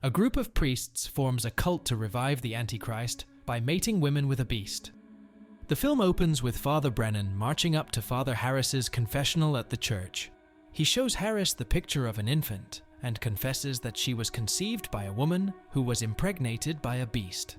A group of priests forms a cult to revive the Antichrist by mating women with a beast. The film opens with Father Brennan marching up to Father Harris's confessional at the church. He shows Harris the picture of an infant and confesses that she was conceived by a woman who was impregnated by a beast.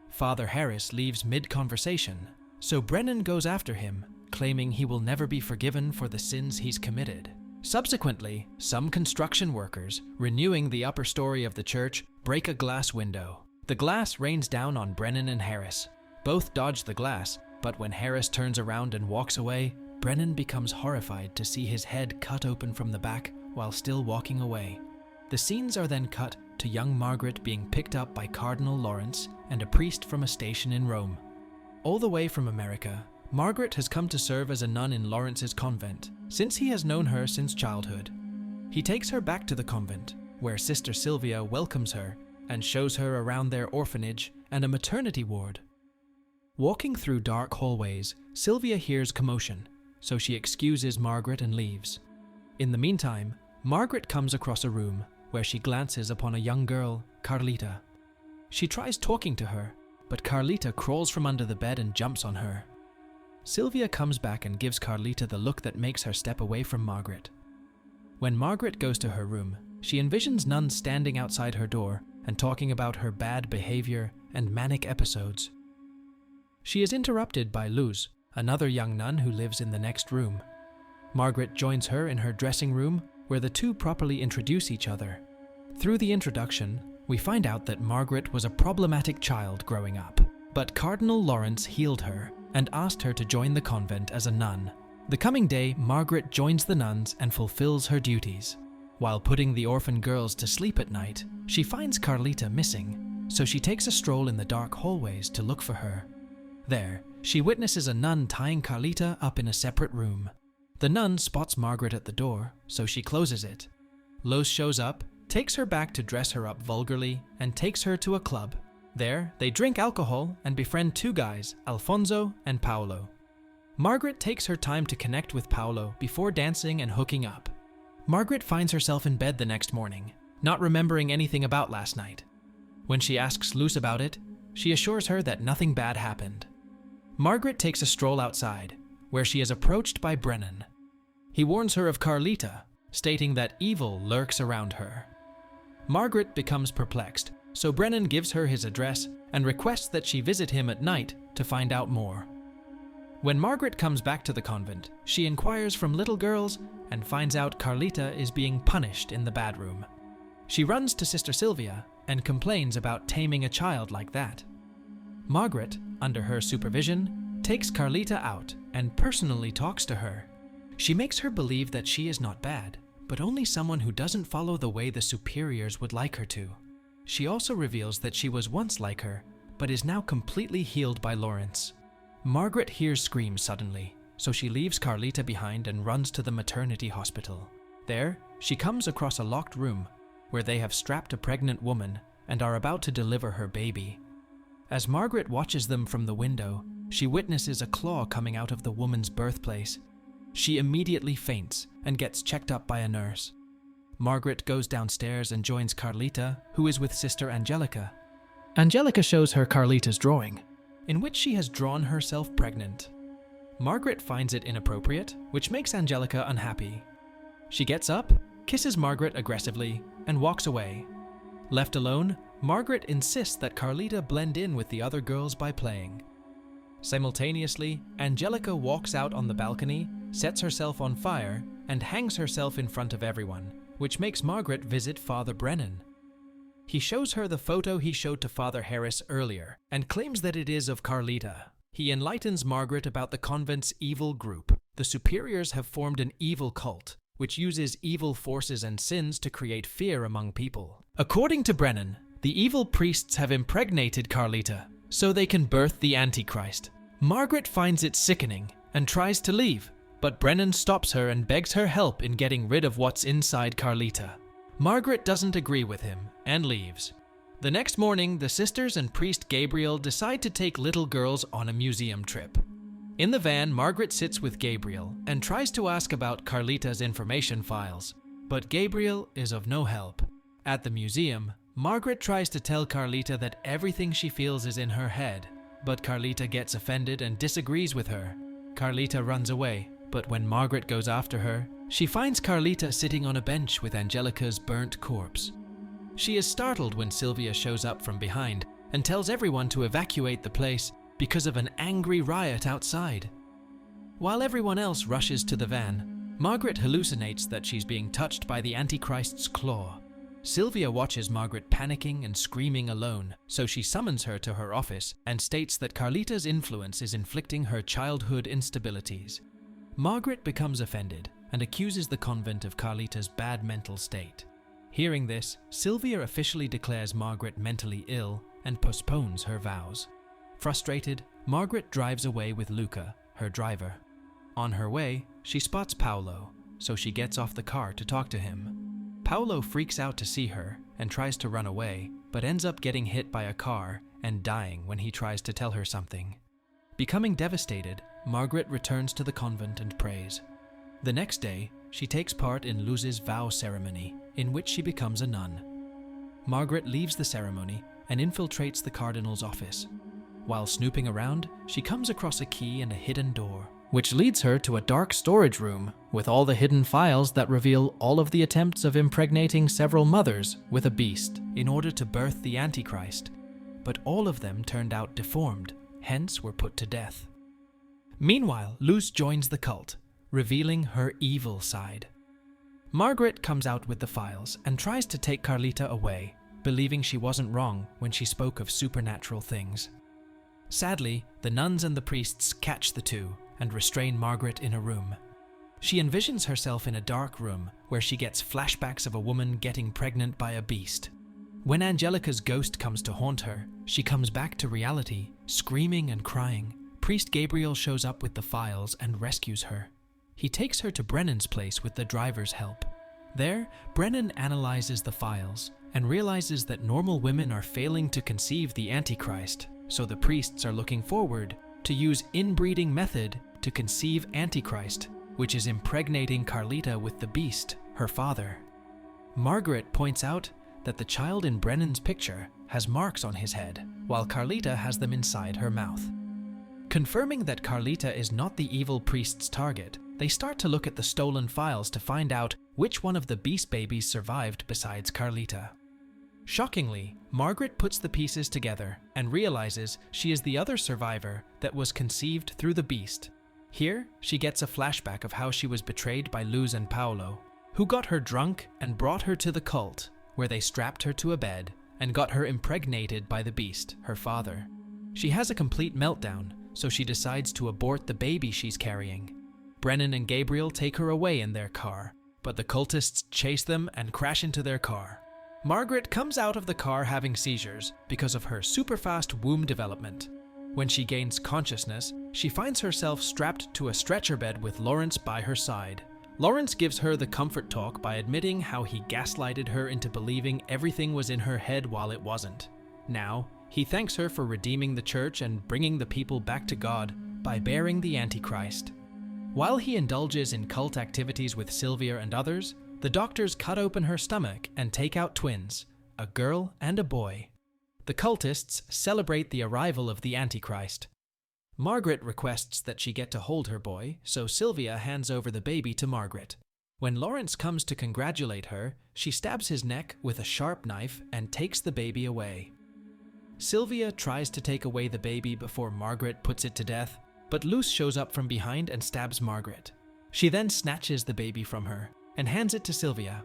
Father Harris leaves mid-conversation, so Brennan goes after him, claiming he will never be forgiven for the sins he's committed. Subsequently, some construction workers, renewing the upper story of the church, break a glass window. The glass rains down on Brennan and Harris. Both dodge the glass, but when Harris turns around and walks away, Brennan becomes horrified to see his head cut open from the back while still walking away. The scenes are then cut to young Margaret being picked up by Cardinal Lawrence and a priest from a station in Rome. All the way from America, Margaret has come to serve as a nun in Lawrence's convent, since he has known her since childhood. He takes her back to the convent, where Sister Sylvia welcomes her and shows her around their orphanage and a maternity ward. Walking through dark hallways, Sylvia hears commotion, so she excuses Margaret and leaves. In the meantime, Margaret comes across a room where she glances upon a young girl, Carlita. She tries talking to her, but Carlita crawls from under the bed and jumps on her. Sylvia comes back and gives Carlita the look that makes her step away from Margaret. When Margaret goes to her room, she envisions nuns standing outside her door and talking about her bad behavior and manic episodes. She is interrupted by Luz, another young nun who lives in the next room. Margaret joins her in her dressing room, where the two properly introduce each other. Through the introduction, we find out that Margaret was a problematic child growing up, but Cardinal Lawrence healed her and asked her to join the convent as a nun. The coming day, Margaret joins the nuns and fulfills her duties. While putting the orphan girls to sleep at night, she finds Carlita missing, so she takes a stroll in the dark hallways to look for her. There, she witnesses a nun tying Carlita up in a separate room. The nun spots Margaret at the door, so she closes it. Los shows up, takes her back to dress her up vulgarly, and takes her to a club. There, they drink alcohol and befriend two guys, Alfonso and Paolo. Margaret takes her time to connect with Paolo before dancing and hooking up. Margaret finds herself in bed the next morning, not remembering anything about last night. When she asks Luz about it, she assures her that nothing bad happened. Margaret takes a stroll outside, where she is approached by Brennan. He warns her of Carlita, stating that evil lurks around her. Margaret becomes perplexed, so Brennan gives her his address and requests that she visit him at night to find out more. When Margaret comes back to the convent, she inquires from little girls and finds out Carlita is being punished in the bad room. She runs to Sister Sylvia and complains about taming a child like that. Margaret, under her supervision, takes Carlita out and personally talks to her. She makes her believe that she is not bad, but only someone who doesn't follow the way the superiors would like her to. She also reveals that she was once like her, but is now completely healed by Lawrence. Margaret hears screams suddenly, so she leaves Carlita behind and runs to the maternity hospital. There, she comes across a locked room, where they have strapped a pregnant woman and are about to deliver her baby. As Margaret watches them from the window, she witnesses a claw coming out of the woman's birthplace. She immediately faints and gets checked up by a nurse. Margaret goes downstairs and joins Carlita, who is with Sister Angelica. Angelica shows her Carlita's drawing, in which she has drawn herself pregnant. Margaret finds it inappropriate, which makes Angelica unhappy. She gets up, kisses Margaret aggressively, and walks away. Left alone, Margaret insists that Carlita blend in with the other girls by playing. Simultaneously, Angelica walks out on the balcony, sets herself on fire, and hangs herself in front of everyone, which makes Margaret visit Father Brennan. He shows her the photo he showed to Father Harris earlier, and claims that it is of Carlita. He enlightens Margaret about the convent's evil group. The superiors have formed an evil cult, which uses evil forces and sins to create fear among people. According to Brennan, the evil priests have impregnated Carlita, so they can birth the Antichrist. Margaret finds it sickening and tries to leave, but Brennan stops her and begs her help in getting rid of what's inside Carlita. Margaret doesn't agree with him and leaves. The next morning, the sisters and priest Gabriel decide to take little girls on a museum trip. In the van, Margaret sits with Gabriel and tries to ask about Carlita's information files, but Gabriel is of no help. At the museum, Margaret tries to tell Carlita that everything she feels is in her head, but Carlita gets offended and disagrees with her. Carlita runs away, but when Margaret goes after her, she finds Carlita sitting on a bench with Angelica's burnt corpse. She is startled when Sylvia shows up from behind and tells everyone to evacuate the place because of an angry riot outside. While everyone else rushes to the van, Margaret hallucinates that she's being touched by the Antichrist's claw. Sylvia watches Margaret panicking and screaming alone, so she summons her to her office and states that Carlita's influence is inflicting her childhood instabilities. Margaret becomes offended and accuses the convent of Carlita's bad mental state. Hearing this, Sylvia officially declares Margaret mentally ill and postpones her vows. Frustrated, Margaret drives away with Luca, her driver. On her way, she spots Paolo, so she gets off the car to talk to him. Paolo freaks out to see her and tries to run away, but ends up getting hit by a car and dying when he tries to tell her something. Becoming devastated, Margaret returns to the convent and prays. The next day, she takes part in Luz's vow ceremony, in which she becomes a nun. Margaret leaves the ceremony and infiltrates the cardinal's office. While snooping around, she comes across a key and a hidden door, which leads her to a dark storage room with all the hidden files that reveal all of the attempts of impregnating several mothers with a beast in order to birth the Antichrist, but all of them turned out deformed, hence were put to death. Meanwhile, Luz joins the cult, revealing her evil side. Margaret comes out with the files and tries to take Carlita away, believing she wasn't wrong when she spoke of supernatural things. Sadly, the nuns and the priests catch the two and restrain Margaret in a room. She envisions herself in a dark room where she gets flashbacks of a woman getting pregnant by a beast. When Angelica's ghost comes to haunt her, she comes back to reality, screaming and crying. Priest Gabriel shows up with the files and rescues her. He takes her to Brennan's place with the driver's help. There, Brennan analyzes the files and realizes that normal women are failing to conceive the Antichrist, so the priests are looking forward to use inbreeding method to conceive Antichrist, which is impregnating Carlita with the beast, her father. Margaret points out that the child in Brennan's picture has marks on his head, while Carlita has them inside her mouth. Confirming that Carlita is not the evil priest's target, they start to look at the stolen files to find out which one of the beast babies survived besides Carlita. Shockingly, Margaret puts the pieces together and realizes she is the other survivor that was conceived through the beast. Here, she gets a flashback of how she was betrayed by Luz and Paolo, who got her drunk and brought her to the cult, where they strapped her to a bed and got her impregnated by the beast, her father. She has a complete meltdown, so she decides to abort the baby she's carrying. Brennan and Gabriel take her away in their car, but the cultists chase them and crash into their car. Margaret comes out of the car having seizures because of her super-fast womb development. When she gains consciousness, she finds herself strapped to a stretcher bed with Lawrence by her side. Lawrence gives her the comfort talk by admitting how he gaslighted her into believing everything was in her head while it wasn't. Now, he thanks her for redeeming the church and bringing the people back to God by bearing the Antichrist. While he indulges in cult activities with Sylvia and others, the doctors cut open her stomach and take out twins, a girl and a boy. The cultists celebrate the arrival of the Antichrist. Margaret requests that she get to hold her boy, so Sylvia hands over the baby to Margaret. When Lawrence comes to congratulate her, she stabs his neck with a sharp knife and takes the baby away. Sylvia tries to take away the baby before Margaret puts it to death, but Luz shows up from behind and stabs Margaret. She then snatches the baby from her and hands it to Sylvia.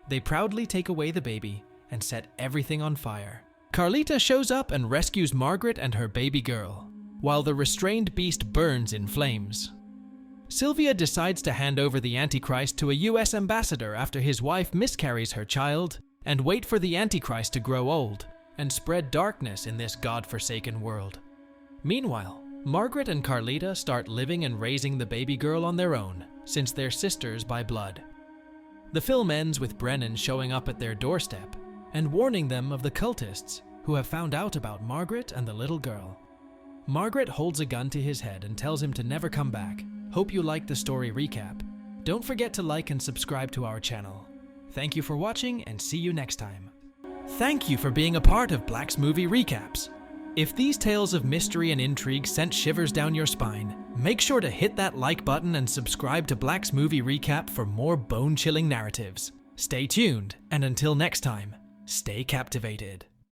They proudly take away the baby and set everything on fire. Carlita shows up and rescues Margaret and her baby girl, while the restrained beast burns in flames. Sylvia decides to hand over the Antichrist to a US ambassador after his wife miscarries her child, and wait for the Antichrist to grow old and spread darkness in this God-forsaken world. Meanwhile, Margaret and Carlita start living and raising the baby girl on their own, since they're sisters by blood. The film ends with Brennan showing up at their doorstep and warning them of the cultists who have found out about Margaret and the little girl. Margaret holds a gun to his head and tells him to never come back. Hope you liked the story recap. Don't forget to like and subscribe to our channel. Thank you for watching and see you next time. Thank you for being a part of Black's Movie Recaps. If these tales of mystery and intrigue sent shivers down your spine, make sure to hit that like button and subscribe to Black's Movie Recap for more bone-chilling narratives. Stay tuned, and until next time, stay captivated.